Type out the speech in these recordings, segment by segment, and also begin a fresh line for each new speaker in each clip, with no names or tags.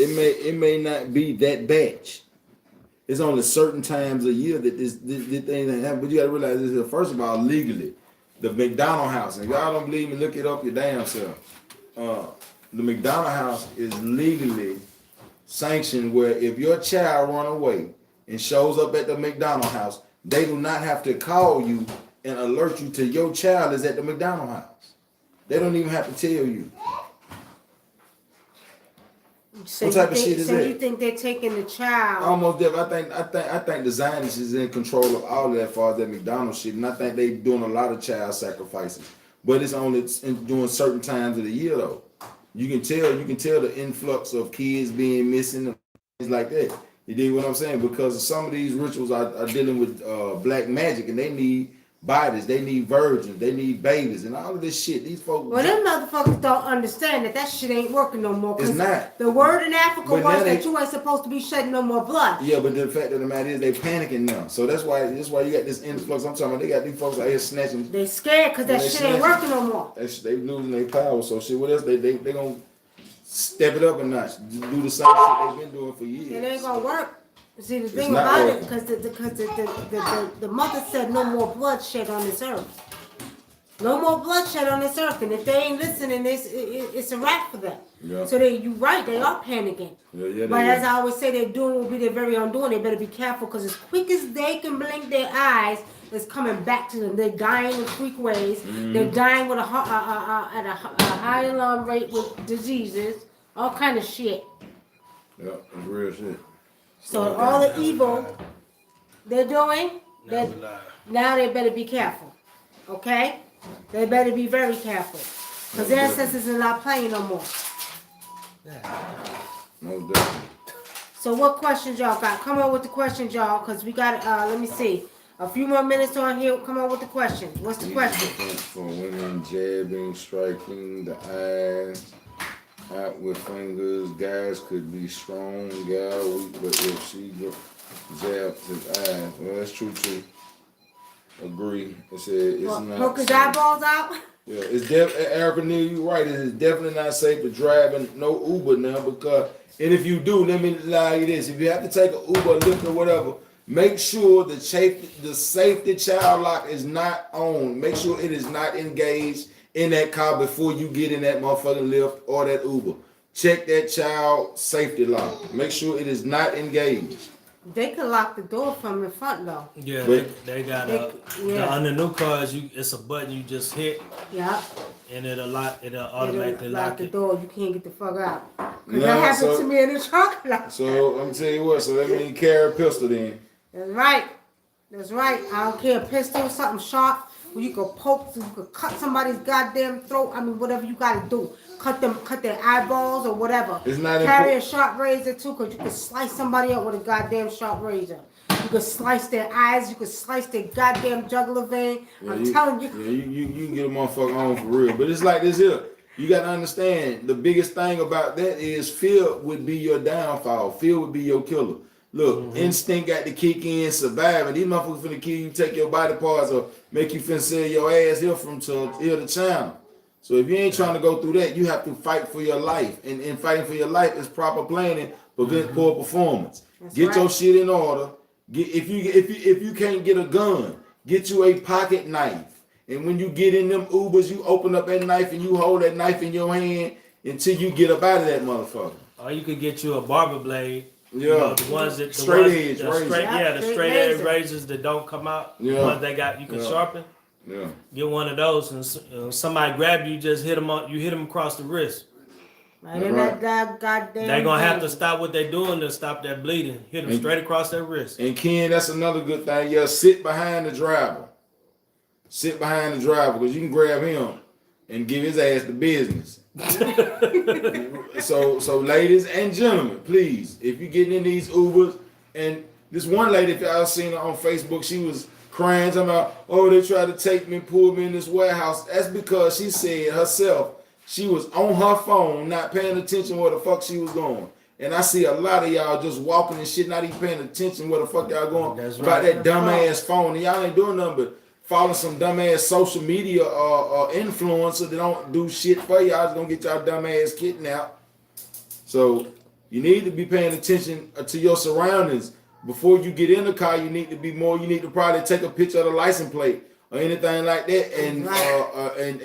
It may not be that batch. It's only certain times a year that this thing happens. But you gotta realize this is, first of all, legally, the McDonald house. And if y'all don't believe me, look it up your damn self. The McDonald house is legally sanctioned where if your child run away and shows up at the McDonald house, they do not have to call you and alert you to your child is at the McDonald house. They don't even have to tell you.
So
what type of shit is that?
So you think they're taking the child?
Almost there. I think the Zionists is in control of all of that as far as that McDonald's shit, and I think they doing a lot of child sacrifices. But it's only during certain times of the year though. You can tell the influx of kids being missing and things like that. You dig what I'm saying? Because some of these rituals are dealing with black magic, and they need bodies, they need virgins, they need babies, and all of this shit. These folks.
Well, them motherfuckers don't understand that shit ain't working no more.
It's not.
The word in Africa was that you ain't supposed to be shedding no more blood.
Yeah, but the fact of the matter is they panicking now. So that's why you got this influx. I'm talking about they got these folks out here snatching.
They scared because that shit ain't working no more.
They losing their power. So shit, what else? They gonna step it up a notch. Do the same shit they've been doing for years.
It ain't gonna work. See, the thing about it, because the mother said no more bloodshed on this earth. No more bloodshed on this earth. And if they ain't listening, it's a wrap for them.
Yeah.
So you're right, they are panicking.
Yeah,
but as I always say, they're doing will be their very own doing. They better be careful because as quick as they can blink their eyes, it's coming back to them. They're dying in freak ways. Mm-hmm. They're dying with at a high alarm rate with diseases, all kind of shit.
Yeah, it's real shit.
So all the evil they're doing, now they better be careful. Okay? They better be very careful. Because their ancestors are not playing no more.
No doubt.
So what questions y'all got? Come on with the questions, y'all, because we got, let me see, a few more minutes on here. Come on with the question. What's the question?
For women, jabbing, striking the eyes out with fingers. Guys could be strong, gal weak, but if she jabs his eyes, well, that's true too. Agree. It said it's not.
Poke his eyeballs out?
Yeah, it's Erica Neal, you right. It is definitely not safe to drive in no Uber now because, and if you do, let me lie you this: if you have to take an Uber, Lyft, or whatever, make sure the safety child lock is not on. Make sure it is not engaged in that car before you get in that motherfucking Lyft or that Uber. Check that child safety lock. Make sure it is not engaged.
They can lock the door from the front though.
Yeah, they got on the new cars. It's a button you just hit.
Yeah.
And it'll automatically lock
the
it.
door. You can't get the fuck out. Cause that happened to me in the truck.
So I'm tell you what. So that means carry a pistol then.
That's right. That's right. I don't care, a pistol, something sharp. Where you can poke, you can cut somebody's goddamn throat. I mean, whatever you gotta do. Cut their eyeballs or whatever.
It's not
carry a sharp razor too, cause you can slice somebody up with a goddamn sharp razor. You can slice their eyes. You can slice their goddamn jugular vein. Yeah, I'm telling you.
Yeah, you can get a motherfucker on for real. But it's like this here. You gotta understand. The biggest thing about that is fear would be your downfall. Fear would be your killer. Look, instinct got to kick in, survive, and these motherfuckers finna kill you, take your body parts, or make you finna sell your ass here to China. So if you ain't trying to go through that, you have to fight for your life. And in fighting for your life is proper planning, prevent poor performance. Get your shit in order. If you can't get a gun, get you a pocket knife. And when you get in them Ubers, you open up that knife and you hold that knife in your hand until you get up out of that motherfucker.
Or you could get you a barber blade.
Yeah,
you know, the ones that
straight edge
razors that don't come out. Yeah, the ones they got you can sharpen.
Yeah,
get one of those, and somebody grab you, just hit them on. You hit them across the wrist.
Right. That goddamn.
They're gonna have to stop what they're doing to stop that bleeding. Hit them straight across their wrist.
And Ken, that's another good thing. Yeah, sit behind the driver. Sit behind the driver because you can grab him and give his ass the business. so ladies and gentlemen, please, if you're getting in these Ubers, and this one lady, if y'all seen her on Facebook, she was crying, talking about, oh, they tried to take me and pull me in this warehouse. That's because she said herself, she was on her phone, not paying attention where the fuck she was going. And I see a lot of y'all just walking and shit, not even paying attention where the fuck y'all going. That's about right. That dumbass phone. And y'all ain't doing nothing but following some dumbass social media influencer that don't do shit for y'all. Just gonna get y'all dumbass kidnapped. So You need to be paying attention to your surroundings. Before you get in the car, you need to be more. You need to probably take a picture of the license plate or anything like that, and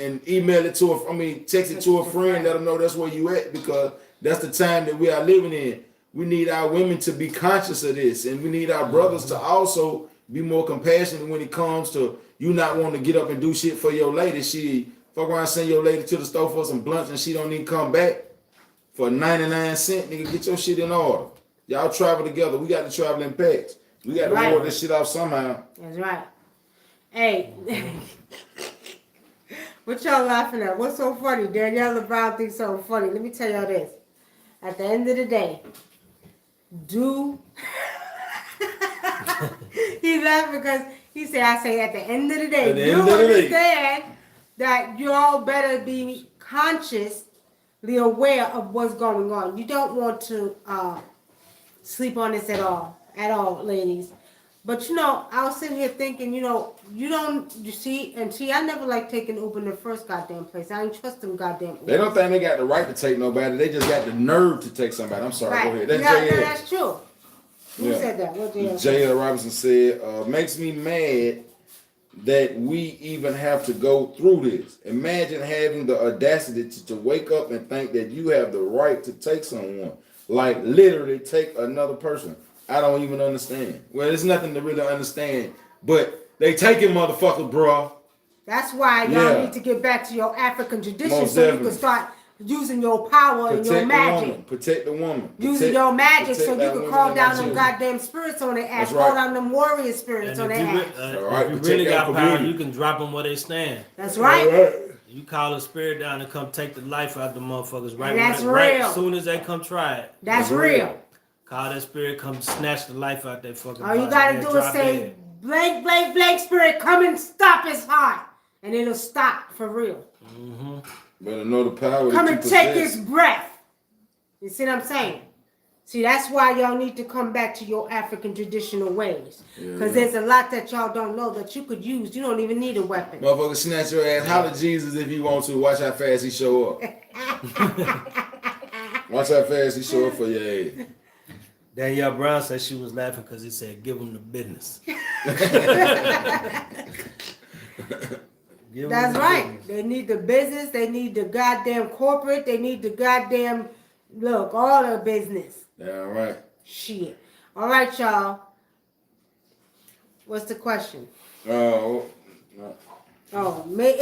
and email it to text it to a friend. Let them know that's where you at, because that's the time that we are living in. We need our women to be conscious of this, and we need our brothers to also be more compassionate when it comes to you not wanting to get up and do shit for your lady. She fuck around, send your lady to the store for some blunts, and she don't even come back for 99 cents. Nigga, get your shit in order. Y'all travel together. We got to travel in packs. We got to work this shit out somehow.
That's right. Hey, what y'all laughing at? What's so funny? Danielle Brown thinks so funny. Let me tell y'all this. At the end of the day, he laughed because he said, I say at the end of the day, you understand that you all better be consciously aware of what's going on. You don't want to sleep on this at all, ladies. But I was sitting here thinking, you see, I never like taking Uber in the first goddamn place. I don't trust them goddamn Ubers.
They don't think they got the right to take nobody. They just got the nerve to take somebody. I'm sorry, go ahead. That's
that's true. Who said that? What
J.L. Robinson said, makes me mad that we even have to go through this. Imagine having the audacity to wake up and think that you have the right to take someone. Like literally take another person. I don't even understand. Well, there's nothing to really understand, but they taking motherfuckers, bro.
That's why y'all need to get back to your African tradition so you can start using your power and your magic.
Protect the woman.
Using your magic so you can call down them goddamn spirits on their ass. Call down them warrior spirits on their ass.
If you really got power, you can drop them where they stand.
That's right.
You call a spirit down and come take the life out of the motherfuckers
That's real.
Right as soon as they come try it.
That's real.
Call that spirit, come snatch the life out that fucking
All you gotta do is say, blank, blank, blank spirit, come and stop his heart. And it'll stop for real.
Mm-hmm.
Better know the power.
Come and take his breath. You see what I'm saying? See, that's why y'all need to come back to your African traditional ways. Because there's a lot that y'all don't know that you could use. You don't even need a weapon.
Motherfucker, snatch your ass. Holler Jesus if you want to. Watch how fast he show up. Watch how fast he show up for your ass.
Danielle Brown said she was laughing because he said, give them the business.
That's right. They need the business. They need the goddamn corporate. They need the goddamn, all the business.
Yeah, all right.
Shit. All right, y'all. What's the question? It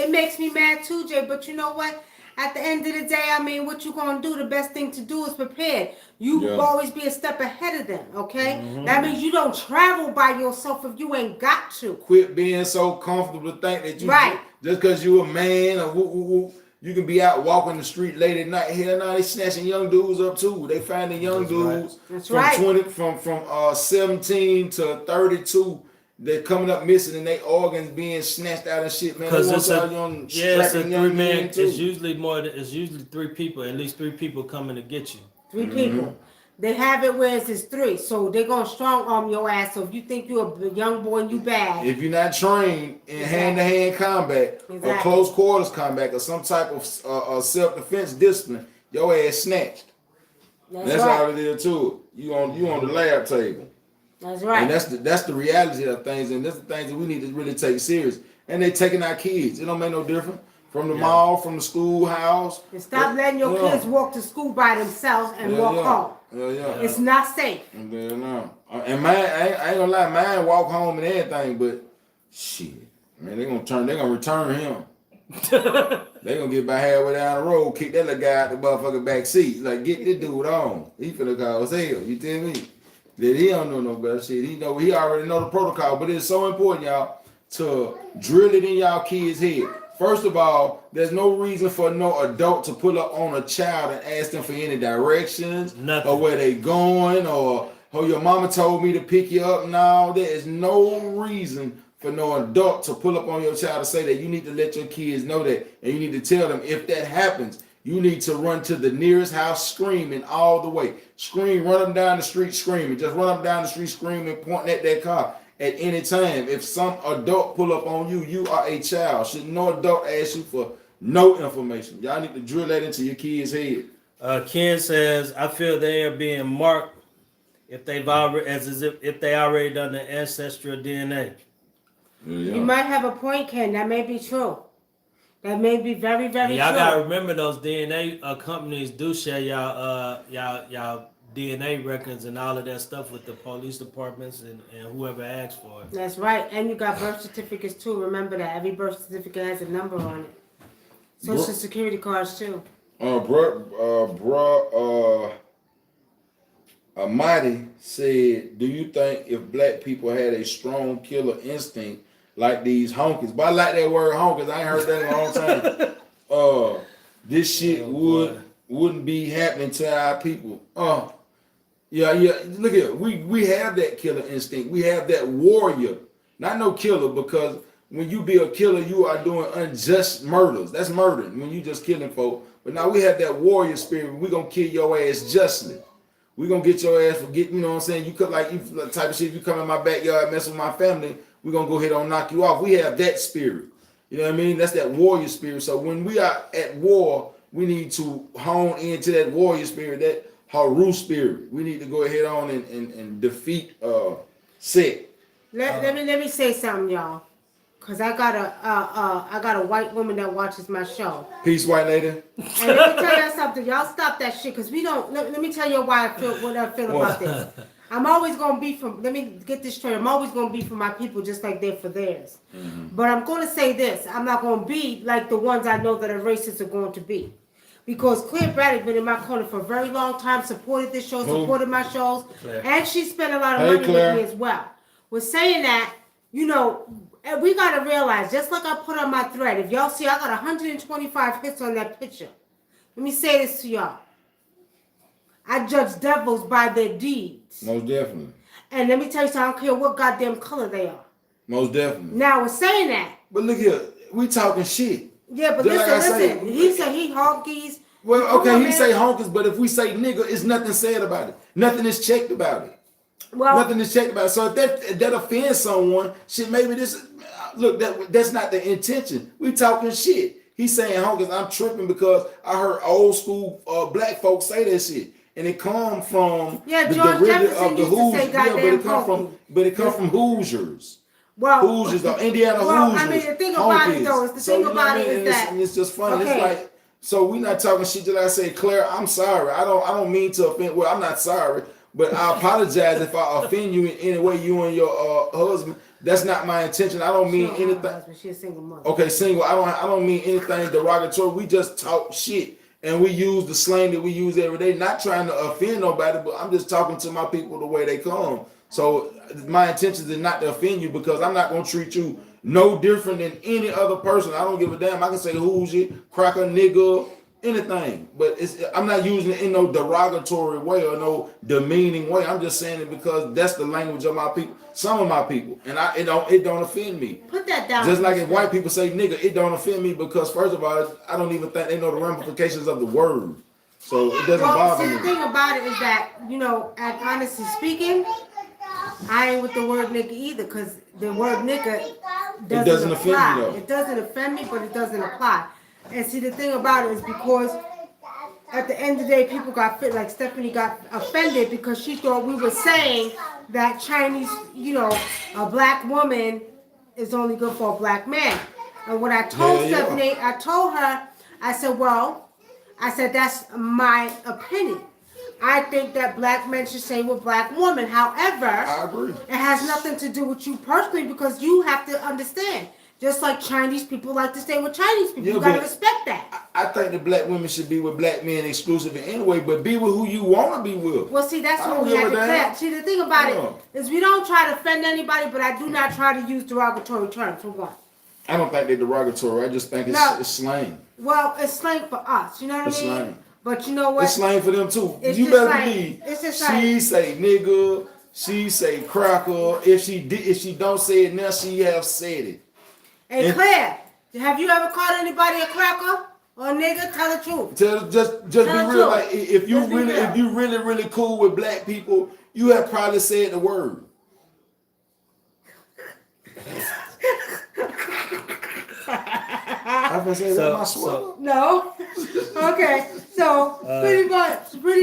makes me mad too, Jay, but you know what? At the end of the day, what you gonna do? The best thing to do is prepare. You always be a step ahead of them, okay? Mm-hmm. That means you don't travel by yourself if you ain't got to.
Quit being so comfortable to think that you just because you a man or you can be out walking the street late at night. Hell no, they snatching young dudes up too. They finding young dudes from 17 to 32. They're coming up missing and they organs being snatched out and shit, man.
Because it's a 3-man. It's usually 3 people. At least 3 people coming to get you.
3 people. They have it where it's 3, so they're gonna strong arm your ass. So if you think you're a young boy and you bad,
if you're not trained in hand-to-hand combat or close quarters combat or some type of self-defense discipline, your ass snatched. That's all it is too. You on the lab table.
That's right.
And that's the reality of things, and that's the things that we need to really take serious. And they taking our kids. It don't make no difference. From the mall, from the schoolhouse.
And stop letting your kids walk to school by themselves and walk home. It's not safe.
And mine, I ain't gonna lie, mine walk home and everything, but shit, man, they're gonna return him. They gonna get by halfway down the road, kick that little guy out the motherfucking back seat. Like, get this dude on. He finna cause hell. You tell me? That he don't know no better shit. He already know the protocol, but it's so important, y'all, to drill it in y'all kids' head. First of all, there's no reason for no adult to pull up on a child and ask them for any directions or where they going or your mama told me to pick you up. No, there is no reason for no adult to pull up on your child to say that. You need to let your kids know that, and you need to tell them if that happens, you need to run to the nearest house screaming all the way. Scream, run them down the street screaming. Just run them down the street screaming, pointing at that car. At any time, if some adult pull up on you, you are a child. Should no adult ask you for no information. Y'all need to drill that into your kids' head.
Ken says, I feel they are being marked if they've already if they already done the ancestral DNA.
Yeah.
You might have a point, Ken. That may be true. That may be very, very
Y'all
true.
gotta remember those DNA companies do share y'all DNA records and all of that stuff with the police departments and whoever asks for it.
That's right. And you got birth certificates too. Remember that. Every birth certificate has a number on it. Social security cards too.
Amadi said, do you think if black people had a strong killer instinct like these honkies, but I like that word honkies, I ain't heard that in a long time, this shit wouldn't be happening to our people. Yeah, look at it. We have that killer instinct. We have that warrior, not no killer, because when you be a killer, you are doing unjust murders. That's murdering when you just killing folk. But now we have that warrior spirit. We gonna kill your ass justly. We gonna get your ass for getting, you know what I'm saying? You could like you the type of shit. If you come in my backyard, mess with my family, we gonna go ahead and knock you off. We have that spirit. You know what I mean? That's that warrior spirit. So when we are at war, we need to hone into that warrior spirit, that Haru spirit. We need to go ahead on and defeat Set.
Let me say something, y'all. Cause I got a white woman that watches my show.
Peace, white lady.
And let me tell you something. Y'all stop that shit, cause we don't. Let me tell you why I feel what I feel about this. I'm always gonna be from. Let me get this straight. I'm always gonna be for my people, just like they're for theirs. Mm-hmm. But I'm gonna say this. I'm not gonna be like the ones I know that are racist are going to be. Because Claire Braddock been in my corner for a very long time, supported this show, supported my shows, and she spent a lot of money with me as well. With saying that, you know, we gotta realize, just like I put on my thread, if y'all see, I got 125 hits on that picture. Let me say this to y'all. I judge devils by their deeds.
Most definitely.
And let me tell you something, I don't care what goddamn color they are.
Most definitely.
Now, with saying that.
But look here, we talking shit.
Yeah, but
just
listen.
Like
He said he honkies.
Well, okay, he say honkers, but if we say nigga, it's nothing said about it. Nothing is checked about it. Well, nothing is checked about it. So if that offends someone, shit, maybe this. Look, that's not the intention. We talking shit. He's saying honkers. I'm tripping because I heard old school black folks say that shit, and it come from
the derivative of the Hoosiers.
Yeah, but it come from Hoosiers.
Well,
Hoosiers, the Indiana Hoosiers.
I mean, the thing about it though is that
it's just funny. Okay. It's like. So we're not talking shit. Just like I say, Claire, I'm sorry. I don't mean to offend. Well, I'm not sorry, but I apologize if I offend you in any way. You and your husband. That's not my intention. I don't mean anything.
She's a single mother.
Okay, single. I don't mean anything derogatory. We just talk shit and we use the slang that we use every day. Not trying to offend nobody, but I'm just talking to my people the way they come. So my intention is not to offend you because I'm not gonna treat you no different than any other person. I don't give a damn. I can say Hoosier, cracker, nigga, anything. But I'm not using it in no derogatory way or no demeaning way. I'm just saying it because that's the language of my people. Some of my people, and it don't offend me.
Put that down.
Just like if white people say nigga, it don't offend me because first of all, I don't even think they know the ramifications of the word. So it doesn't bother me.
The thing about it is that, you know, honestly speaking, I ain't with the word nigga either, because the word nigga doesn't apply.
Offend me,
it doesn't offend me, but it doesn't apply. And see, the thing about it is because at the end of the day, people got fit. Like Stephanie got offended because she thought we were saying that Chinese, you know, a black woman is only good for a black man. And what I told Stephanie, I told her, I said, that's my opinion. I think that black men should say with black women. However,
I agree.
It has nothing to do with you personally because you have to understand. Just like Chinese people like to stay with Chinese people. You gotta respect that.
I think the black women should be with black men exclusively anyway, but be with who you want to be with.
Well, see, that's what we had to clear. See, the thing about it is we don't try to offend anybody, but I do not try to use derogatory terms for one.
I don't think they're derogatory. I just think it's slang.
Well, it's slang for us. You know what I mean?
Slang.
But you know what?
It's slang for them too. You better believe. She say nigga. She say cracker. If she don't say it now, she have said it.
Hey Claire, have you ever called anybody a cracker or a nigga? Tell the truth.
Just be real. Like if you really cool with black people, you have probably said the word. I was say that my sweater.
No. Okay. So pretty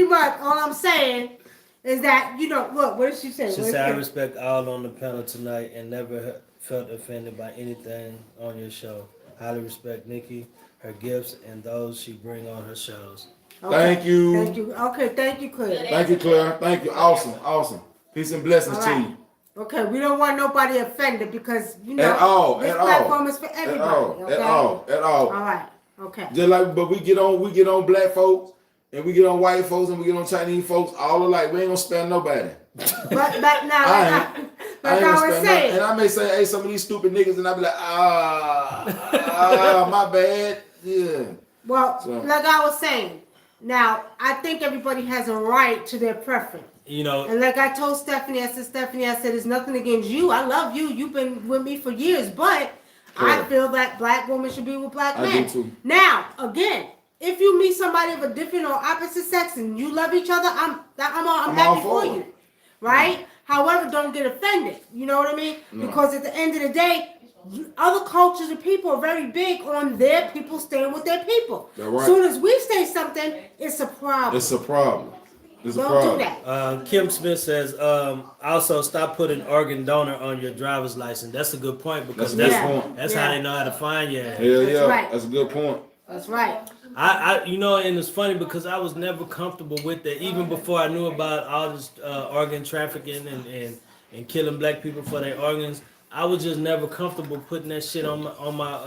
much, all I'm saying is that look. What did she say?
She said, "I respect all on the panel tonight and never felt offended by anything on your show. Highly respect Nikki, her gifts, and those she bring on her shows."
Okay.
Thank you.
Thank you. Okay. Thank you, Claire.
Thank you, Claire. Thank you. Awesome. Peace and blessings to you.
Okay, we don't want nobody offended because this platform is for everybody.
At all.
All right. Okay.
Just like, but we get on black folks and we get on white folks and we get on Chinese folks all alike. We ain't gonna spare nobody.
But now, I was saying,
and I may say, hey, some of these stupid niggas, and I be like, my bad. Yeah.
Well, like I was saying, now I think everybody has a right to their preference. And like I told Stephanie, I said, it's nothing against you. I love you. You've been with me for years, but I feel that black women should be with black men.
I do too.
Now, again, if you meet somebody of a different or opposite sex and you love each other, I'm happy for you, right? However, don't get offended. You know what I mean? No. Because at the end of the day, other cultures and people are very big on their people staying with their people.
Right.
As soon as we say something, it's a problem.
It's a problem.
Don't do that.
Kim Smith says, also stop putting organ donor on your driver's license. That's a good point because that's how they know how to find you.
Yeah. Right. That's a good point.
That's right.
And it's funny because I was never comfortable with that even before I knew about all this organ trafficking and killing black people for their organs. I was just never comfortable putting that shit on my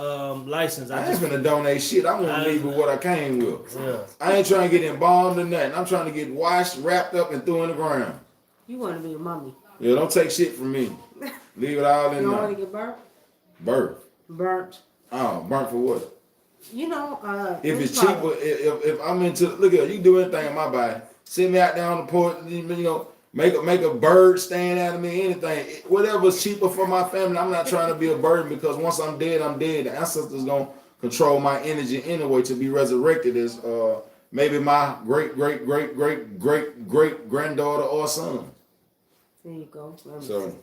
license.
I ain't finna donate shit. I want to leave with what I came with.
Yeah.
I ain't trying to get embalmed or nothing. I'm trying to get washed, wrapped up, and threw in the ground.
You want to be a mummy.
Yeah, don't take shit from me. Leave it all in there.
You don't want to get burnt?
Burnt. Oh, burnt for what?
If
it's cheaper, if I'm into, look at it, you can do anything in my body. Sit me out there on the porch, make a bird stand out of me, anything. Whatever's cheaper for my family, I'm not trying to be a burden because once I'm dead, I'm dead. The ancestors gonna control my energy anyway to be resurrected as maybe my great granddaughter or son.
There you go.
So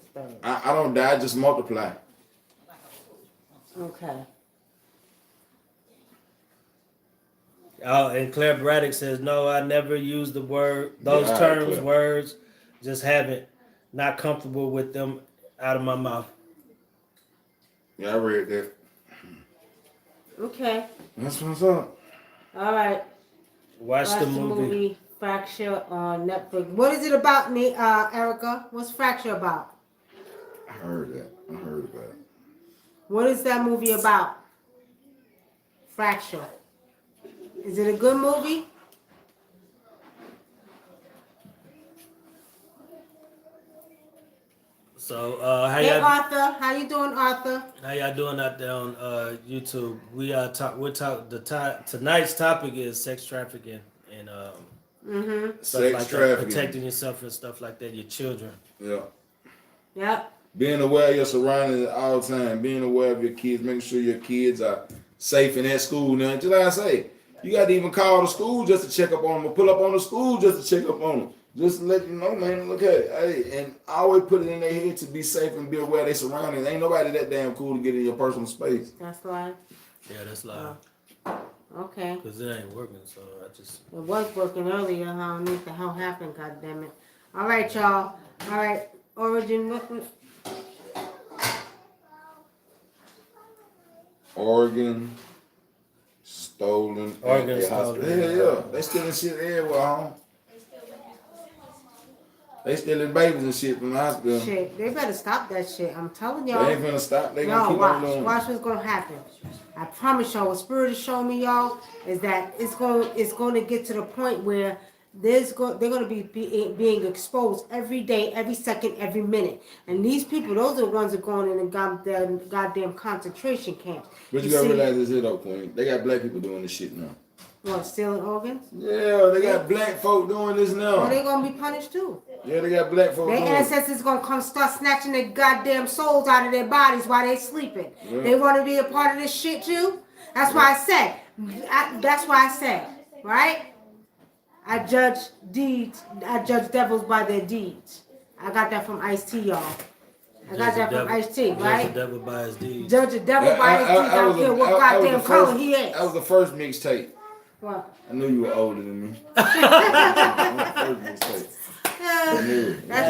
I don't die, I just multiply.
Okay.
And Claire Braddock says, no, I never use those terms, words, just haven't, not comfortable with them out of my mouth.
Yeah, I read that.
Okay.
That's what's up.
All right.
Watch the movie
Fracture on Netflix. What is it about, Erica? What's Fracture about?
I heard that. I heard about it.
What is that movie about? Fracture. Is it a good movie?
So,
Arthur, how you doing, Arthur?
How y'all doing out there on YouTube? Tonight's topic is sex trafficking and stuff like that, protecting yourself and stuff like that, your children.
Yeah.
Yep.
Being aware of your surroundings at all times, being aware of your kids, making sure your kids are safe in that school. Now, just like I say, you got to even call the school just to check up on them, or pull up on the school just to check up on them. Just to let you know, man, look at it. Hey, and I always put it in their head to be safe and be aware of their surroundings. Ain't nobody that damn cool to get in your personal space.
That's live?
Yeah, that's live.
Okay.
Because it ain't working, so I just...
It was working earlier. I don't know what the hell happened, goddammit. All right, y'all. All right. Origin,
Oregon, stolen.
Oregon stolen.
Yeah. They stealing shit everywhere, huh? They stealing babies and shit from the hospital.
Shit, they better stop that shit. I'm telling y'all.
They ain't gonna stop. They gonna keep on doing.
Watch what's gonna happen. I promise y'all. What Spirit is showing me, y'all, is that it's going to get to the point where they're gonna be being exposed every day, every second, every minute. And these people, those are the ones that are going in the goddamn concentration camps.
But you gotta realize this here though, Queen. They got black people doing this shit now.
What, stealing organs?
Yeah, they got black folk doing this now.
Well, they gonna be punished too.
Yeah, they got black folk doing it.
Their ancestors gonna come start snatching their goddamn souls out of their bodies while they sleeping. Yeah. They want to be a part of this shit too. That's why I said, right? I judge devils by their deeds. I got that from Ice-T, y'all. I got that from Ice-T,
Judge
right?
the devil by his deeds.
Judge the devil by his teeth. I don't care what goddamn color he is.
That was the first mixtape.
What?
I knew you were older than me.
That's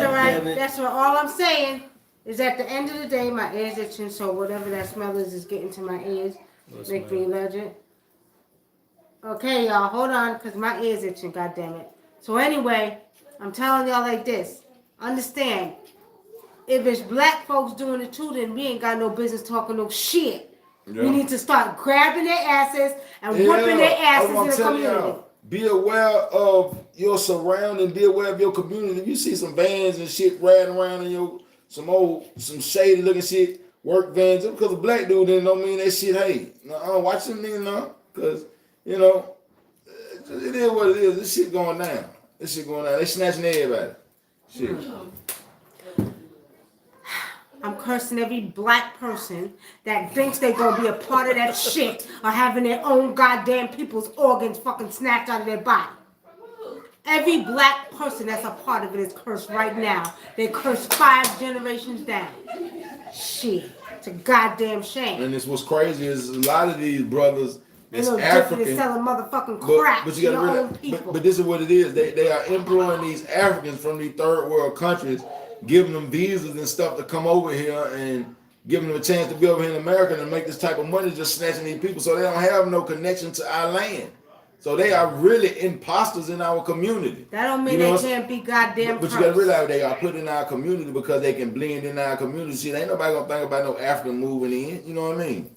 all right. That's what all I'm saying is at the end of the day, my ears itching, so whatever that smell is getting to my ears. Make me legend. Okay, y'all, hold on, because my ears itching, goddammit. So anyway, I'm telling y'all like this. Understand, if it's black folks doing it too, then we ain't got no business talking no shit. Yeah. We need to start grabbing their asses and whipping their asses in the community.
Be aware of your surrounding, be aware of your community. If you see some vans and shit riding around in some shady looking shit, work vans, just because a black dude didn't don't mean that shit, hey, watch them niggas now, because, you know, it is what it is. This shit going down. They snatching everybody. Shit.
I'm cursing every black person that thinks they're gonna be a part of that shit or having their own goddamn people's organs fucking snatched out of their body. Every black person that's a part of it is cursed right now. They cursed 5 generations down. Shit. It's a goddamn shame.
And it's what's crazy is a lot of these brothers that's
African selling motherfucking crap
but you gotta realize, but this is what it is. They are employing these Africans from these third world countries, giving them visas and stuff to come over here and giving them a chance to be over here in America and make this type of money, just snatching these people so they don't have no connection to our land. So they are really imposters in our community.
That don't mean they can't be goddamn
But you gotta realize they are put in our community because they can blend in our community. See, ain't nobody gonna think about no African moving in. You know what I mean?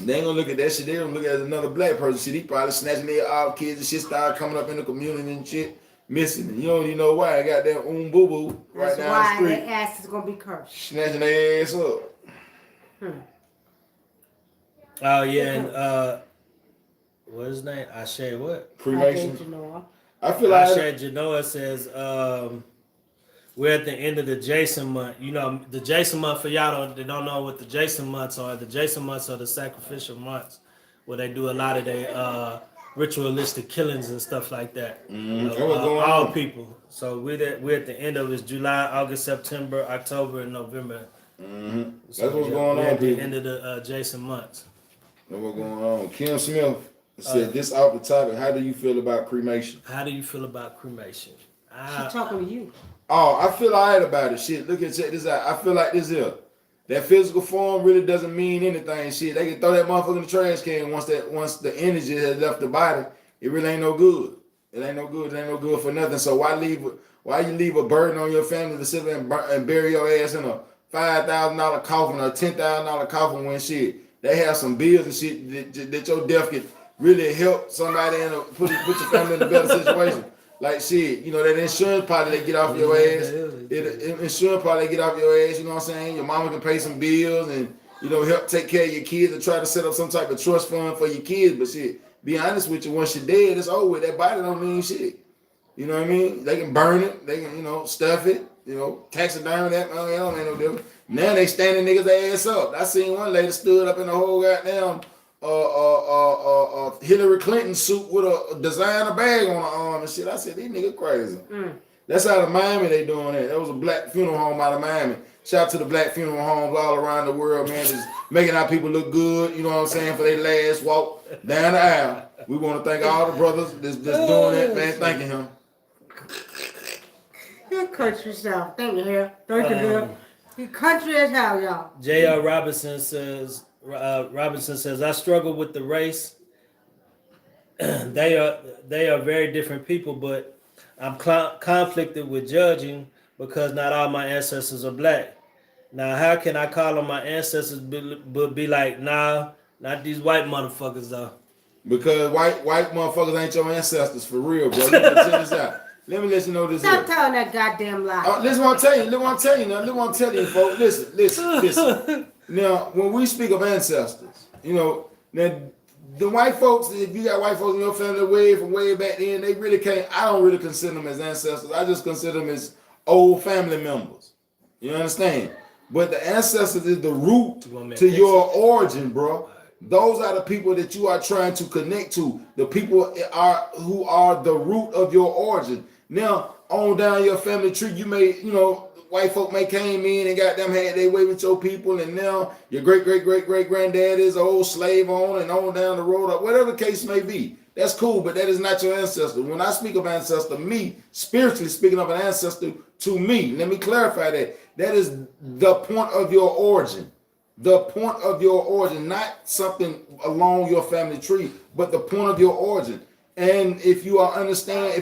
They ain't gonna look at that shit. They gonna look at another black person. See, he probably snatching their all kids and shit, start coming up in the community and shit, missing. And you don't even know why. I got that boo boo right down the street.
That's why their ass is gonna be cursed.
Snatching their ass up.
Oh yeah, and what is his name? Ashe what?
Cremation.
I
feel like
Ashe Genoa says we're at the end of the Jason month. You know, the Jason month, for y'all that don't know what the Jason months are. The Jason months are the sacrificial months where they do a lot of their ritualistic killings and stuff like that. You know, all people. So we're at the end of it. July, August, September, October, and November.
So
that's
what's going on.
We're at the end of the Jason months.
That's what's going on. Kim Smith said this off the topic. How do you feel about cremation?
How do you feel about cremation?
She's talking to you.
Oh, I feel alright about it. Shit, check this out. I feel like this here. That physical form really doesn't mean anything. Shit, they can throw that motherfucker in the trash can once the energy has left the body. It really ain't no good. It ain't no good. It ain't no good for nothing. So why you leave a burden on your family to sit there and bury your ass in a $5,000 coffin or a $10,000 coffin when shit they have some bills and shit that your death could really help somebody put your family in a better situation. Like shit, you know, that insurance policy they get off your ass. Insurance policy they get off your ass, you know what I'm saying? Your mama can pay some bills and, you know, help take care of your kids and try to set up some type of trust fund for your kids. But shit, be honest with you, once you're dead, it's over with. That body don't mean shit. You know what I mean? They can burn it, they can, you know, stuff it, you know, taxidermy that, don't make no difference. Now they standing niggas' ass up. I seen one lady stood up in the whole goddamn Hillary Clinton suit with a designer bag on her arm and shit. I said, these niggas crazy. That's out of Miami they doing that. That was a black funeral home out of Miami. Shout out to the black funeral homes all around the world, man. Just making our people look good, you know what I'm saying, for their last walk down the aisle. We want to thank all the brothers that's doing that, man. Thanking him.
You country yourself. Thank you, here. Thank you, here. You country as hell, y'all.
J.R. Robinson says, I struggle with the race. They are very different people, but I'm conflicted with judging because not all my ancestors are black. Now, how can I call on my ancestors but be like, nah, not these white motherfuckers though?
Because white motherfuckers ain't your ancestors for real, bro. Check this out. Let me let you know this.
Stop telling that goddamn lie.
Listen what I'm telling you, folks. Listen. Now, when we speak of ancestors, you know, now the white folks, if you got white folks in your family way back then, they really can't, I don't really consider them as ancestors. I just consider them as old family members. You understand? But the ancestors is the root to your origin, bro. Those are the people that you are trying to connect to. The people who are the root of your origin. Now, on down your family tree, you may, you know, white folk may came in and got them had their way with your people, and now your great granddad is an old slave owner and on down the road, or whatever the case may be. That's cool, but that is not your ancestor. When I speak of ancestor, me, spiritually speaking of an ancestor, to me, let me clarify that. That is the point of your origin. The point of your origin, not something along your family tree, but the point of your origin. And if you understand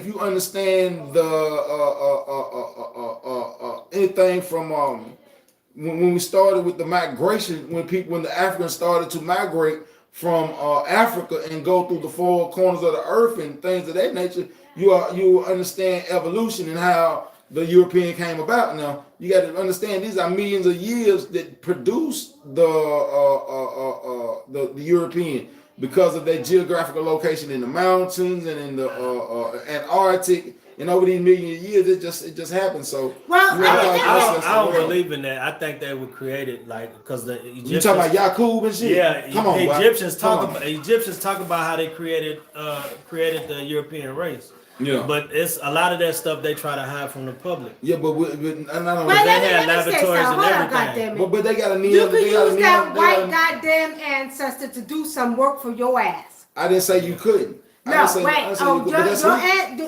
the anything from when we started with the migration, when the Africans started to migrate from Africa and go through the four corners of the earth and things of that nature, you understand evolution and how the European came about. Now you got to understand these are millions of years that produced the European, because of their geographical location in the mountains and in the Antarctic. And over these millions of years, it just happened. So
well,
I don't believe in that. I think they were created because the Egyptians.
You talking about Yaqub and shit?
Yeah,
come on.
Egyptians talk about how they created the European race.
Yeah,
but it's a lot of that stuff they try to hide from the public.
Yeah, but
they had laboratories and everything.
But they got to need.
You could use that white goddamn ancestor to do some work for your ass.
I didn't say you couldn't.
No, wait.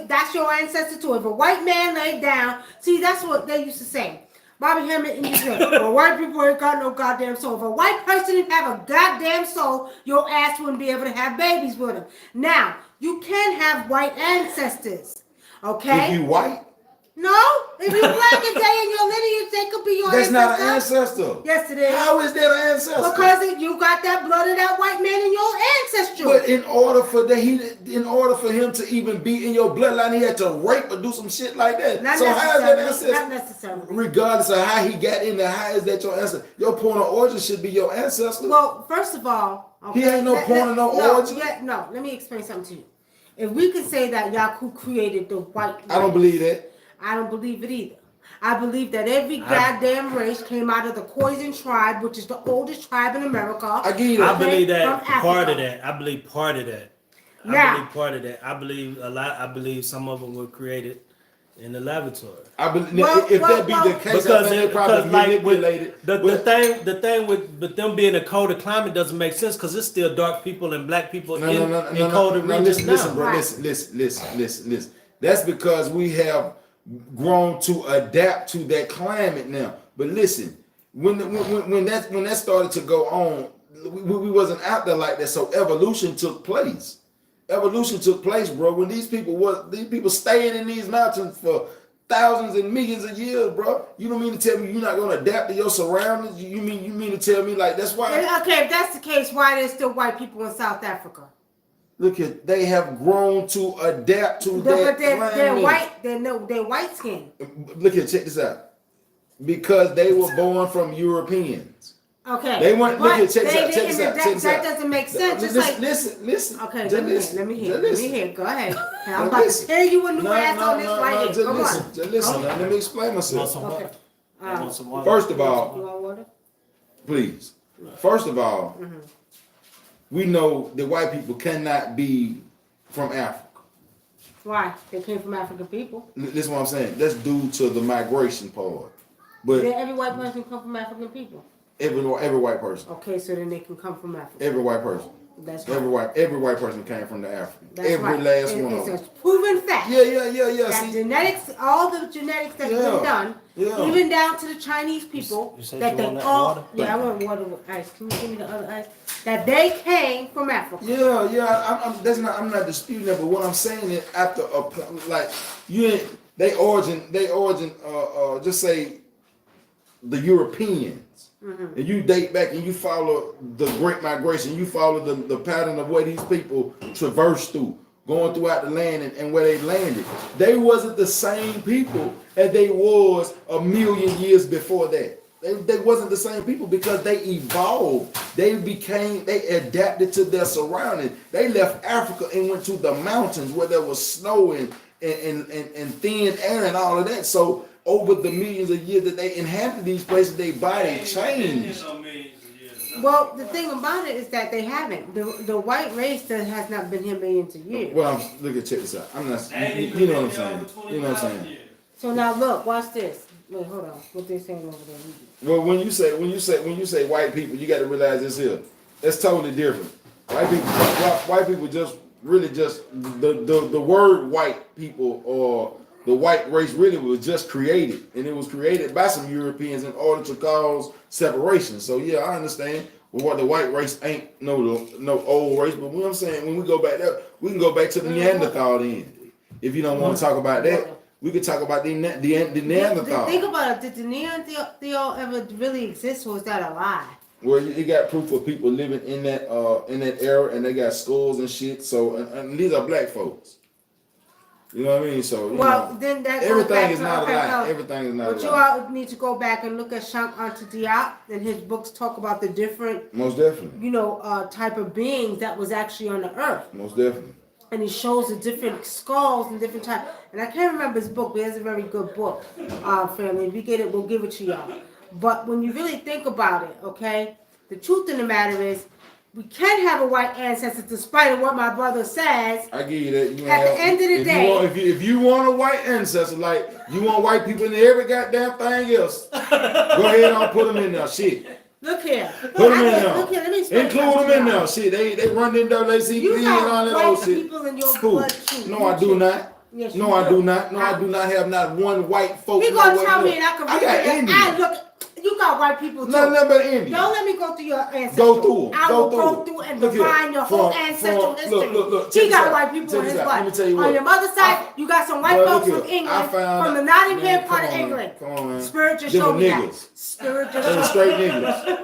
That's your ancestor too. If a white man laid down, see, that's what they used to say. Bobby Hemmett in Egypt. Well, white people ain't got no goddamn soul. If a white person didn't have a goddamn soul, your ass wouldn't be able to have babies with them. Now, you can have white ancestors, okay?
If you white?
No. If you black and they in your lineage, they could be your
That's
ancestor.
not an ancestor.
Yes, it is.
How is that an ancestor?
Because you got that blood of that white man in your ancestry.
But in order for him to even be in your bloodline, he had to rape or do some shit like that.
Not
so how is that ancestor?
Not necessarily.
Regardless of how he got in there, how is that your ancestor? Your point of origin should be your ancestor.
Well, first of all, okay,
he ain't no point of no origin.
No, let me explain something to you. If we could say that Yaqub created the white race,
I don't believe that.
I don't believe it either. I believe that every goddamn race came out of the Khoisan tribe, which is the oldest tribe in America.
I get it.
I believe that part of that. I believe part of that. I believe a lot. I believe some of them were created in the laboratory.
I believe if that be the case, because they probably manipulated.
The thing with them being a colder climate doesn't make sense because it's still dark people and black people in colder regions now.
Listen, bro. Listen. That's because we have grown to adapt to that climate now. But listen, when that started to go on, we wasn't out there like that. So evolution took place. Evolution took place, bro. When these people staying in these mountains for thousands and millions of years, bro. You don't mean to tell me you're not gonna adapt to your surroundings? You mean to tell me like that's why?
Okay, if that's the case, why there's still white people in South Africa?
Look at they have grown to adapt to that.
But they're white. They're white skinned.
Look here, check this out. Because they were born from Europeans.
Okay.
They weren't. Look here, check this out. Check this out.
That doesn't make sense.
Listen.
Okay, let me hear. Go ahead. I'm about to tell you a new ass on this right here. Come on.
Just listen. Let me explain myself.
Okay.
First of all,
you want water?
Please. First of all. We know that white people cannot be from Africa.
Why? They came from African people.
This is what I'm saying. That's due to the migration part. But
every white person come from African people.
Every white person.
Okay, so then they can come from Africa.
Every white person.
That's right.
Every white person came from the African.
That's
every
right.
last one of them.
It's a proven fact.
Yeah.
That genetics, all the genetics that's been done, even down to the Chinese people, that they all. Yeah, I want water with ice. Can you give me the other ice? That they came from Africa.
I'm not disputing that, but what I'm saying is after they origin, just say the Europeans. And you date back and you follow the Great Migration, you follow the pattern of where these people traversed through, going throughout the land and where they landed. They wasn't the same people as they was a million years before that. They wasn't the same people because they evolved. They adapted to their surroundings. They left Africa and went to the mountains where there was snow and thin air and all of that. So over the millions of years that they inhabited these places, their body changed.
Well, the thing about it is that they haven't. The white race that has not been here millions of years.
Well, check this out. I'm not. You know what I'm saying. You know what I'm saying.
So now look, watch this. Wait, hold on. What they saying over there?
Well, when you say white people, you got to realize this here. That's totally different. White people just really just the word white people or the white race really was just created, and it was created by some Europeans in order to cause separation. So yeah, I understand. Well, what the white race ain't no old race, but what I'm saying, when we go back there, we can go back to the Neanderthal then. If you don't want to talk about that, we could talk about the Neanderthal.
Think about it. Did the Neanderthal ever really exist, or was that a lie?
Well, you got proof of people living in that era, and they got skulls and shit. So, and these are black folks. You know what I mean? So,
then that
everything is not a lie. Everything is not a lie.
But you all need to go back and look at Shank Anta Diop, and his books talk about the different,
most definitely,
type of beings that was actually on the earth.
Most definitely.
And he shows the different skulls and different types. And I can't remember his book, but it's a very good book, family. If we get it, we'll give it to y'all. But when you really think about it, okay, the truth of the matter is, we can have a white ancestor despite of what my brother says.
I give you that.
At the end of the day,
if you want a white ancestor, like you want white people in every goddamn thing else, go ahead and put them in there. Shit.
Look here.
Put them in there.
Look here. Let me explain.
Include them in there. Shit. They run in there. They see me and all that old shit.
People in your blood too.
No, I do not.
Yes,
no, I do not. No, I do not have not one white folk.
He gonna tell me and I can.
I got Indian.
Look. You got white people too.
Nothing but Indian.
Don't let me go through your ancestry.
Go through.
I will go through and define your whole ancestral history.
Look.
He got white people in his life. On your mother's side, you got some white folks from England, from the Nottingham part of England.
Come on, man.
Spirit just showed me that.
Spirit just showed me.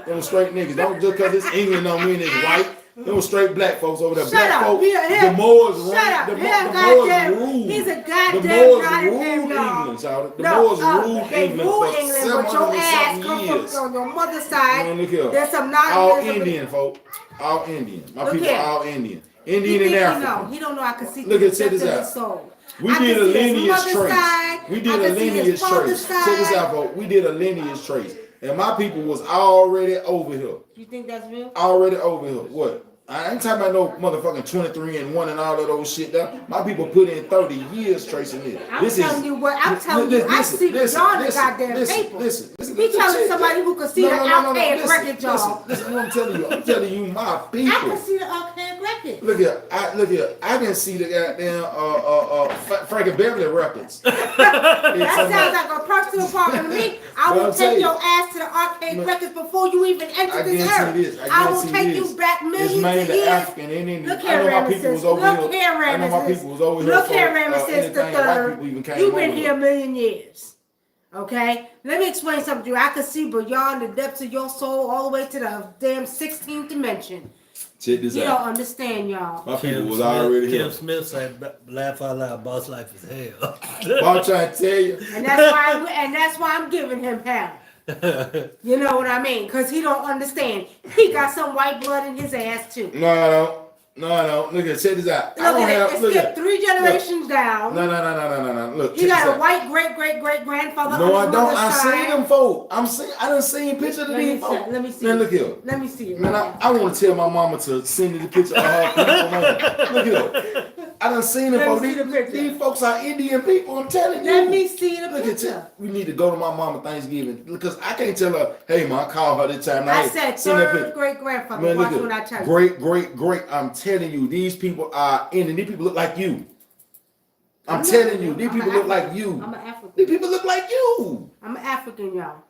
Them straight niggas. Don't just because it's England don't mean it's white. Them straight black folks over there.
Shut up.
The Moors rule.
The Moors rule. He's a goddamn
England, child. The Moors rule England for 700 and something years.
On your mother's side,
man, look here.
There's some
all Indian, folks. All Indian. My people are all Indian. Indian and African.
He don't know I can see.
Look at, check this out. We did a lineage trace. We did a lineage trace. Check this out, folks. We did a lineage trace. And my people was already over here.
You think that's real?
Already over here. What? I ain't talking about no motherfucking 23 and 1 and all of those shit there. My people put in 30 years tracing it.
I'm telling you what, I see beyond the goddamn paper. Listen. He telling somebody who can see the archaic record, y'all.
Listen what I'm telling you. I'm telling you my people.
I can see the archaic record.
Look here. I can see the goddamn Frankie Beverly records.
That sounds like a personal problem to me. I will take your ass to the archaic records before you even enter this earth. I will take you back millions.
The African and Indian.
Look here, Ramesses. Look here, Ramesses the third. You've been here a million years. Okay? Let me explain something to you. I can see beyond the depths of your soul all the way to the damn 16th dimension.
Check this out.
You don't understand, y'all.
My people was already here.
Kim Smith said, "Laugh out loud, boss life is hell."
I'm trying to tell you.
And that's why I'm giving him hell. You know what I mean? Because he don't understand. He got some white blood in his ass too.
No. Look at, check this out.
Look at 3 generations down.
No. Look,
he got a white great grandfather.
No,
on
I don't.
I
seen them folk. I done seen pictures of these folk.
Let me see.
Man, look here.
Let me see it.
Man, I want to tell my mama to send me the picture of her people. Man. Look here. I done seen them folk. These folks are Indian people. I'm telling you.
Let me see the picture.
We need to go to my mama Thanksgiving because I can't tell her, hey, ma, call her this time.
I said third great grandfather.
Man,
watch what I tell you.
Great. I'm telling you, these people are Indian. These people look like you. I'm telling you, these people look like you.
I'm an African.
These people look like you.
I'm an African, y'all.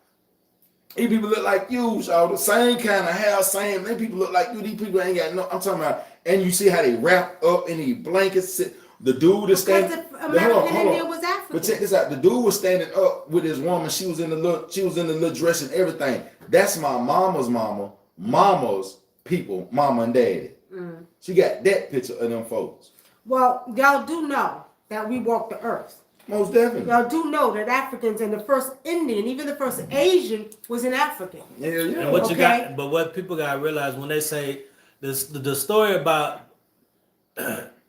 These people look like you, so the same kind of hair, same. These people look like you. These people ain't got no. I'm talking about, and you see how they wrap up in these blankets. The dude is standing.
Hold on. Was African.
But check this out. The dude was standing up with his woman. She was in the little dress and everything. That's my mama's mama. Mama's people, mama and daddy. Mm. She got that picture of them folks.
Well, y'all do know that we walk the earth.
Most definitely.
Y'all do know that Africans and the first Indian, even the first Asian, was an African.
Yeah.
And what people gotta realize when they say this, the story about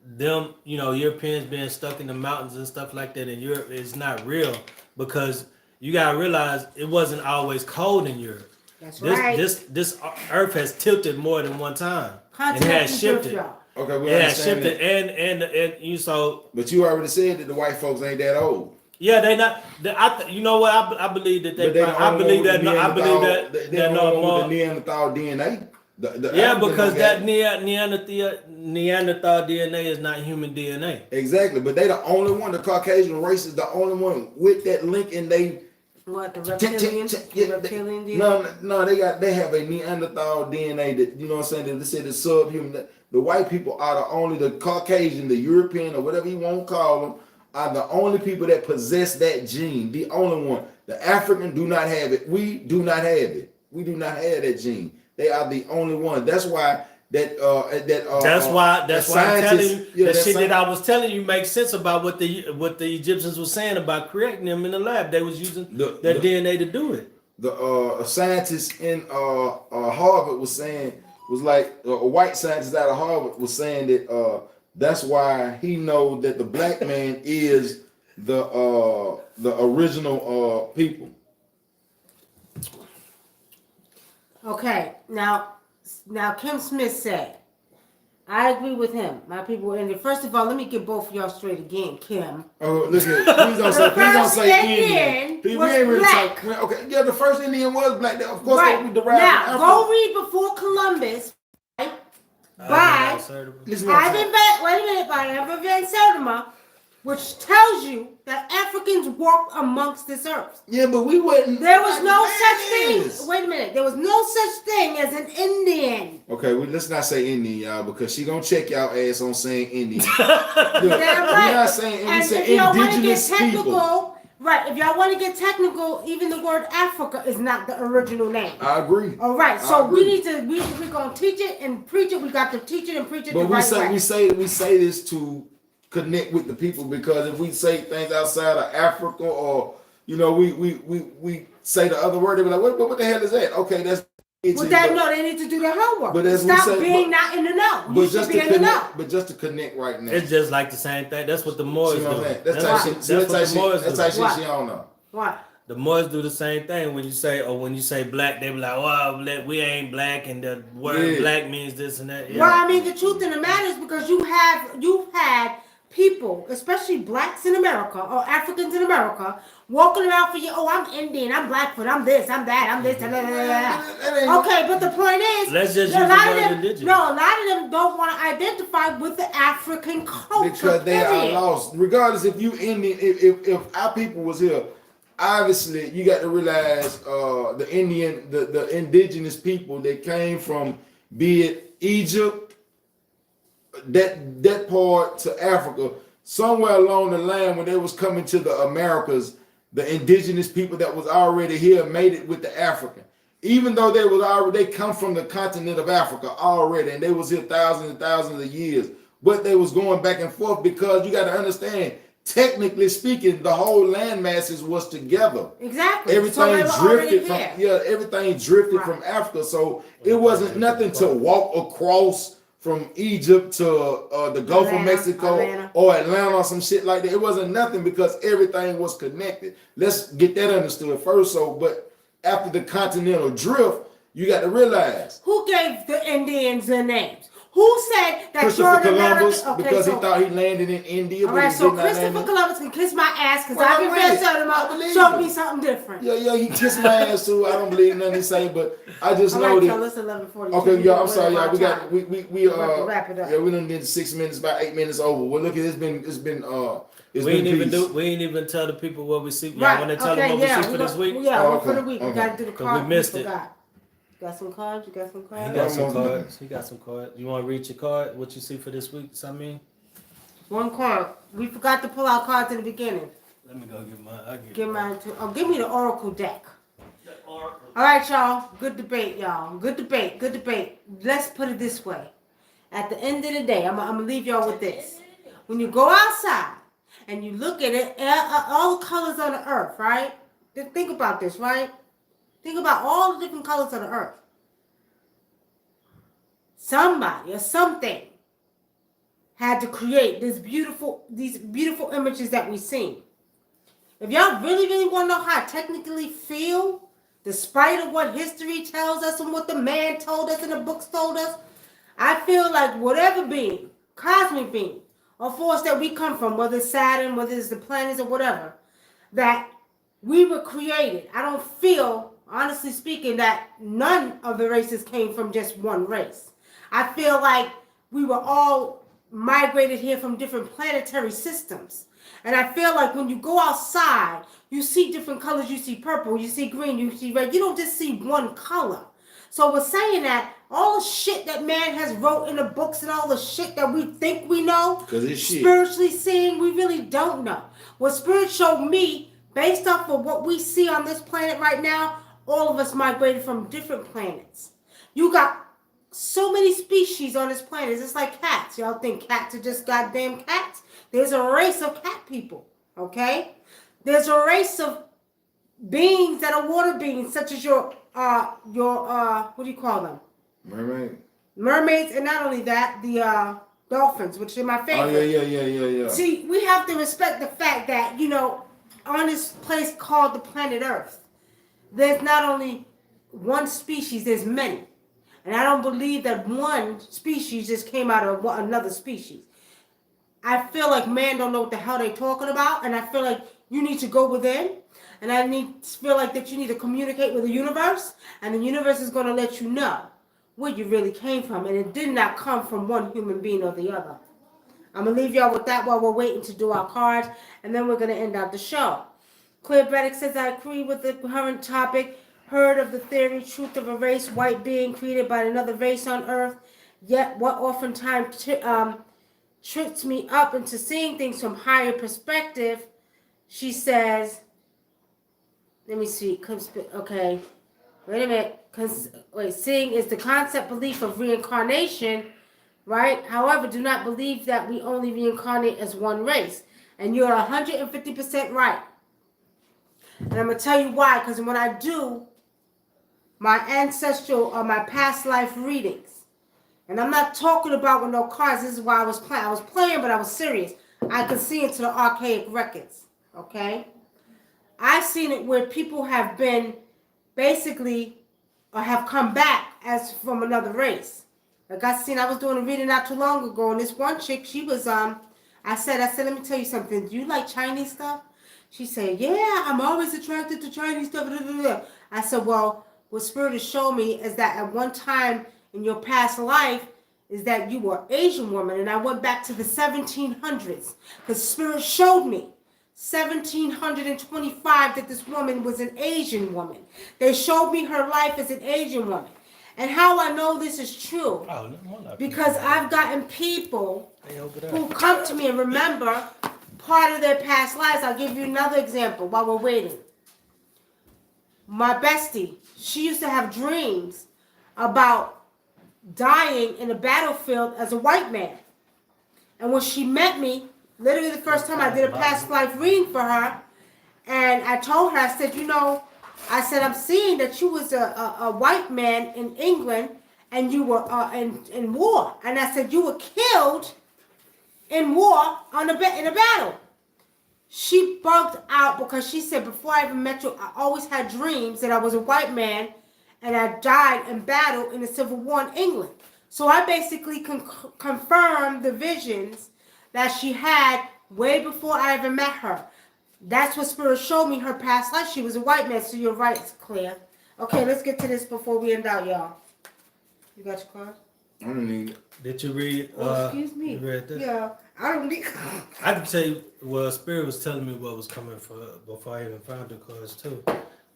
them, Europeans being stuck in the mountains and stuff like that in Europe is not real because you gotta realize it wasn't always cold in Europe.
That's right.
This earth has tilted more than one time. It has shifted.
Okay, we
understand shifted, and you saw.
But you already said that the white folks ain't that old.
Yeah, they not. You know what? I believe that they.
But they the
I
only
believe
one with
that.
the
No, I believe
Neanderthal-
that.
they
They're
the
no
only one
more.
with the Neanderthal DNA. The
Yeah,
African
because
don't
that
got it.
Neanderthal DNA is not human DNA.
Exactly, but they the only one. The Caucasian race is the only one with that link, and they.
What the
Yeah,
reptilian DNA?
no, they have a Neanderthal DNA that you know what I'm saying. They said it's subhuman. The white people are the Caucasian, the European, or whatever you want to call them, are the only people that possess that gene. The only one. The African do not have it. We do not have it. We do not have that gene. They are the only one. That's why
That's why I'm telling you the shit that I was telling you makes sense about what the Egyptians were saying about creating them in the lab. They was using their DNA to do it.
The scientist in Harvard was like a white scientist out of Harvard was saying that that's why he know that the black man is the original people.
Okay, now Kim Smith said, I agree with him. My people were Indian. First of all, let me get both of y'all straight again, Kim.
Oh, look here. Please don't say Indian. We ain't really talking. Okay, yeah, the first Indian was black. Of course,
right.
we derived
now,
from
go read Before Columbus by Ivan Van Sertima, which tells you that Africans walked amongst this earth.
Yeah, but we wouldn't.
There was no such thing. Wait a minute. There was no such thing as an Indian.
Okay, let's not say Indian, y'all, because she gonna check y'all ass on saying Indian. Look,
right.
We're not saying
and
say
if y'all
indigenous
want to get technical,
people.
Right? If y'all want to get technical, even the word Africa is not the original name.
I agree.
All right, so we're gonna teach it and preach it. We got to teach it and preach it.
But
the right way.
we say this to connect with the people, because if we say things outside of Africa, or you know, we say the other word, they be like, what the hell is that? Okay, that's
with that, no, they need to do their homework.
But as
stop
we say,
being not in the know. You should be in the know.
But just to connect right now,
it's just like the same thing. That's what the Moors do.
That's how she don't know.
What?
The Moors do the same thing. When you say black, they be like, "Oh, we ain't black," and the word black means this and that. Yeah.
Well, I mean, the truth in the matter is because you've had people, especially blacks in America or Africans in America, walking around for you. Oh, I'm Indian, I'm Blackfoot, I'm this, I'm that, I'm this. Okay, but the point is,
let's just use the word indigenous.
No, a lot of them don't want to identify with the African culture
because they are lost. Regardless if you Indian, if our people was here, obviously you got to realize the indigenous people that came from, be it Egypt, that part to Africa, somewhere along the line when they was coming to the Americas, the indigenous people that was already here made it with the African. Even though they come from the continent of Africa already, and they was here thousands and thousands of years, but they was going back and forth because you got to understand, technically speaking, the whole land masses was together.
Exactly.
Everything drifted from Africa, so it wasn't nothing to walk across from Egypt to the Gulf of Mexico or Atlanta or some shit like that. It wasn't nothing because everything was connected. Let's get that understood first. But after the continental drift, you got to realize.
Who gave the Indians their names? Who said that
Christopher Columbus, because he thought he landed in India.
All right, so Christopher Columbus can kiss my ass because I've been showed me something different.
Yeah, he kissed my ass too. I don't believe nothing he say, but I just know that.
It's 11:42.
Okay, y'all. I'm sorry, y'all. We
wrap it up.
Yeah, we done did 6 minutes, about 8 minutes over. Well, look, it's been.
We ain't even tell the people what we see. Y'all want to tell them what we see for this week?
Yeah, for the week. We got to do the card.
We missed it.
Got some cards? You got some cards?
He got some cards. You want to read your card? What you see for this week, Samir?
One card. We forgot to pull out cards in the beginning.
Let me go get mine.
Give mine too. Oh, give me the Oracle deck. All right, y'all. Good debate, y'all. Good debate. Let's put it this way. At the end of the day, I'm going to leave y'all with this. When you go outside and you look at it, all the colors on the earth, right? Think about this, right? Think about all the different colors of the earth. Somebody or something had to create these beautiful images that we see. If y'all really want to know how I technically feel, despite of what history tells us and what the man told us and the books told us, I feel like whatever being, cosmic being, or force that we come from, whether it's Saturn, whether it's the planets or whatever, that we were created. I don't feel, honestly speaking, that none of the races came from just one race. I feel like we were all migrated here from different planetary systems. And I feel like when you go outside, you see different colors. You see purple, you see green, you see red. You don't just see one color. So we're saying that all the shit that man has wrote in the books and all the shit that we think we know, spiritually seeing, we really don't know. What Spirit showed me, based off of what we see on this planet right now, all of us migrated from different planets. You got so many species on this planet. It's like cats. Y'all think cats are just goddamn cats? There's a race of cat people, okay? There's a race of beings that are water beings, such as your what do you call them? Mermaids, and not only that, the dolphins, which are my favorite.
Oh yeah.
See, we have to respect the fact that, you know, on this place called the planet Earth, there's not only one species, there's many. And I don't believe that one species just came out of another species. I feel like man don't know what the hell they're talking about, and I feel like you need to go within, and feel like that you need to communicate with the universe, and the universe is going to let you know where you really came from, and it did not come from one human being or the other. I'm going to leave y'all with that while we're waiting to do our cards, and then we're going to end out the show. Clear Braddock says, I agree with the current topic. Heard of the theory, truth of a race, white being created by another race on Earth. Yet what oftentimes tricks me up into seeing things from higher perspective. She says, let me see. Okay, wait a minute. Seeing is the concept belief of reincarnation, right? However, do not believe that we only reincarnate as one race. And you're 150% right. And I'm going to tell you why. Because when I do my ancestral or my past life readings, and I'm not talking about with no cards. This is why I was playing. I was playing, but I was serious. I could see into the archaic records. Okay? I've seen it where people have been basically or have come back as from another race. Like I was doing a reading not too long ago, and this one chick, she was I said, let me tell you something. Do you like Chinese stuff? She said, yeah, I'm always attracted to Chinese stuff. I said, well, what Spirit has shown me is that at one time in your past life is that you were Asian woman. And I went back to the 1700s because Spirit showed me 1725 that this woman was an Asian woman. They showed me her life as an Asian woman. And how I know this is true, because I've gotten people who come to me and remember part of their past lives. I'll give you another example while we're waiting. My bestie, she used to have dreams about dying in a battlefield as a white man. And when she met me, literally the first time I did a past life reading for her, and I told her, I said, you know, I'm seeing that you was a white man in England and you were in war. And I said, you were killed in war in a battle. She bugged out because she said, before I even met you, I always had dreams that I was a white man and I died in battle in the Civil War in England. So I basically confirmed the visions that she had way before I ever met her. That's what Spirit showed me her past life. She was a white man, so you're right, it's clear. Okay, let's get to this before we end out, y'all. You got your card?
I don't need it.
Did you read?
Excuse me.
You read this?
Yeah, I don't need.
I can tell you. Well, Spirit was telling me what was coming for before I even found the cards too.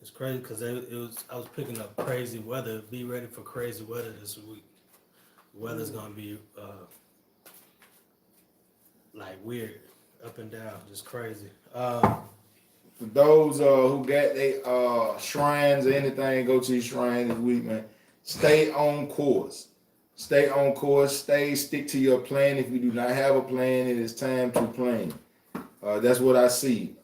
It's crazy because I was picking up crazy weather. Be ready for crazy weather this week. Weather's gonna be like weird, up and down, just crazy.
For those who got their shrines or anything, go to your shrine this week, man. Stay on course. Stay on course. Stick to your plan. If you do not have a plan, it is time to plan. That's what I see.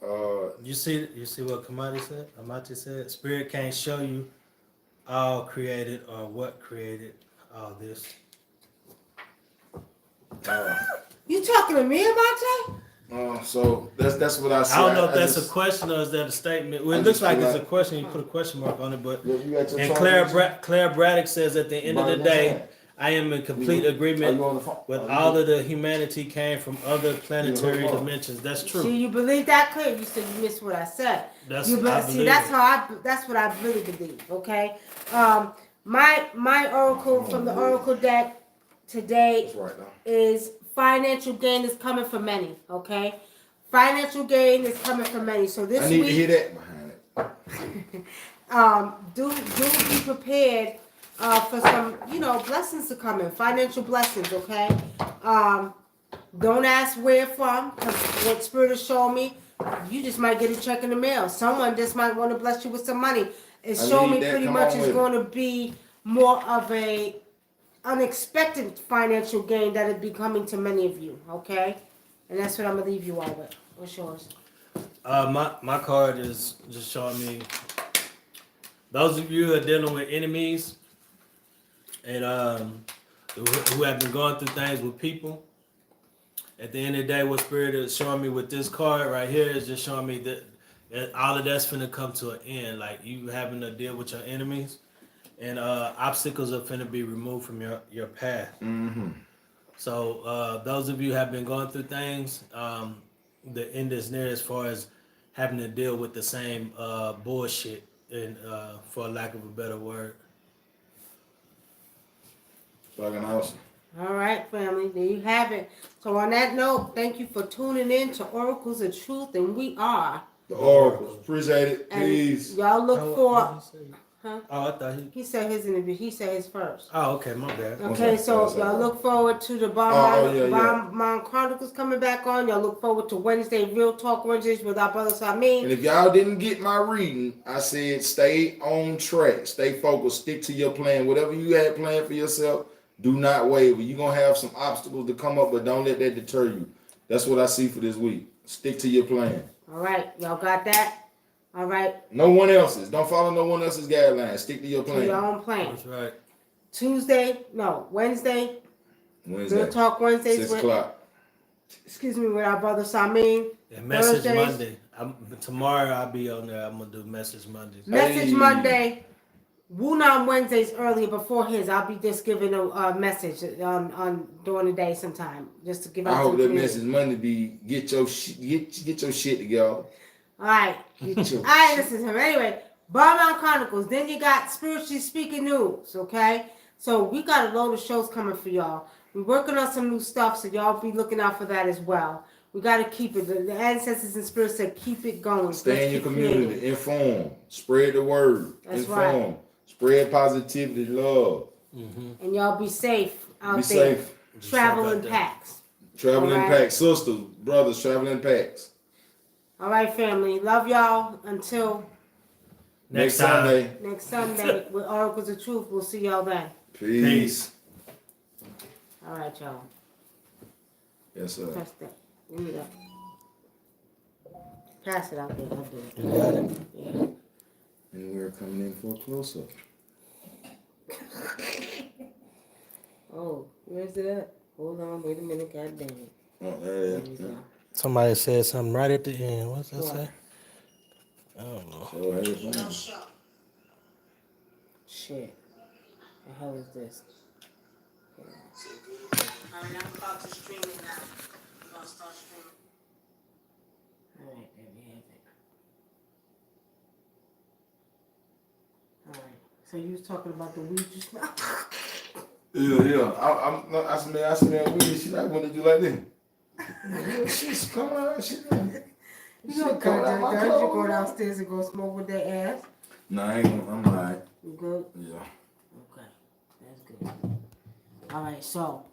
You see what Amati said? Spirit can't show you all created or what created all this.
You talking to me, Amate?
So that's what I see.
I don't know if that's a question or is that a statement. Well, it looks like it's a question. You put a question mark on it, but and Claire Braddock says at the end of the day, I am in complete agreement with all of the humanity came from other planetary dimensions. That's
See,
true.
you believe that, Cliff? You said you missed what I said.
That's
You
I
see,
believe
that's
it.
how that's what I really believe. Okay. My oracle from the oracle deck today
That's right now.
is financial gain is coming for many. Okay. Financial gain is coming for many. So this
I need
week,
to hear that behind it.
do be prepared for some, blessings to come in, financial blessings, okay? Don't ask where from, because what Spirit is showing me, you just might get a check in the mail. Someone just might want to bless you with some money. It's showing me pretty much it's going to be more of a unexpected financial gain that will be coming to many of you, okay? And that's what I'm going to leave you all with. What's yours?
My card is just showing me those of you who are dealing with enemies and who have been going through things with people. At the end of the day, what Spirit is showing me with this card right here is just showing me that all of that's finna come to an end. Like you having to deal with your enemies, and obstacles are finna be removed from your path.
Mm-hmm.
So those of you who have been going through things, the end is near as far as having to deal with the same bullshit, and for lack of a better word.
Fucking awesome.
All right, family, there you have it. So on that note, thank you for tuning in to Oracles of Truth, and we are.
The oracles. Appreciate it.
And
Peace.
y'all look for. Huh?
Oh, I thought
He said his interview. He said his first.
Oh, okay, my bad.
Okay, so y'all look forward to the Bomb Chronicles coming back on. Y'all look forward to Wednesday, Real Talk Wednesdays with our brother Samin.
And if y'all didn't get my reading, I said stay on track. Stay focused. Stick to your plan. Whatever you had planned for yourself, do not waver. You're going to have some obstacles to come up, but don't let that deter you. That's what I see for this week. Stick to your plan.
All right, y'all got that? All right.
No one else's. Don't follow no one else's guidelines. Stick to your plan.
To your own plan.
That's right.
Wednesday.
Wednesday.
Real Talk Wednesdays.
6 o'clock.
Excuse me, with our brother Samin.
And Message
Thursdays.
Monday. Tomorrow I'll be on there. I'm gonna do Message Mondays.
Message Monday. WUNAM Wednesdays earlier before his. I'll be just giving a message on during the day sometime, just to give out.
I hope that
community.
Message Monday be get your shit together.
All right. All right, listen to him. Anyway, Barman Chronicles. Then you got Spiritually Speaking News, okay? So we got a load of shows coming for y'all. We're working on some new stuff, so y'all be looking out for that as well. We got to keep it. The ancestors and spirits said keep it going.
Stay in your community. Inform. Spread the word.
That's
Inform.
right.
Spread positivity, love.
Mm-hmm.
And y'all be safe out
Be
there.
safe.
Travel in packs.
Travel in
All right.
packs. Sisters, brothers, travel in packs.
All right, family. Love y'all until
Next time.
next Sunday with Oracles of Truth. We'll see y'all then.
Peace.
All right, y'all.
Yes, sir.
Press that. Give me that. Pass it out there. I'll do it.
You got it.
Yeah.
And we're coming in for a close-up.
Oh, where's it at? Hold on, wait a minute, god damn it.
Oh,
There we go.
Somebody said something right at the end. What's that
What?
say? I don't know.
So, hey, fine.
Shit. The hell is this? Alright, I'm about to stream it now. I'm gonna start streaming. Alright, there we have it. Alright, so you was talking about the weed just now?
Yeah. I smell weed. She like, when did you like this? She's coming out.
You know, girls, you go downstairs and go smoke with their ass.
No, I ain't gonna. I'm alright.
You good?
Yeah.
Okay, that's good. All right, so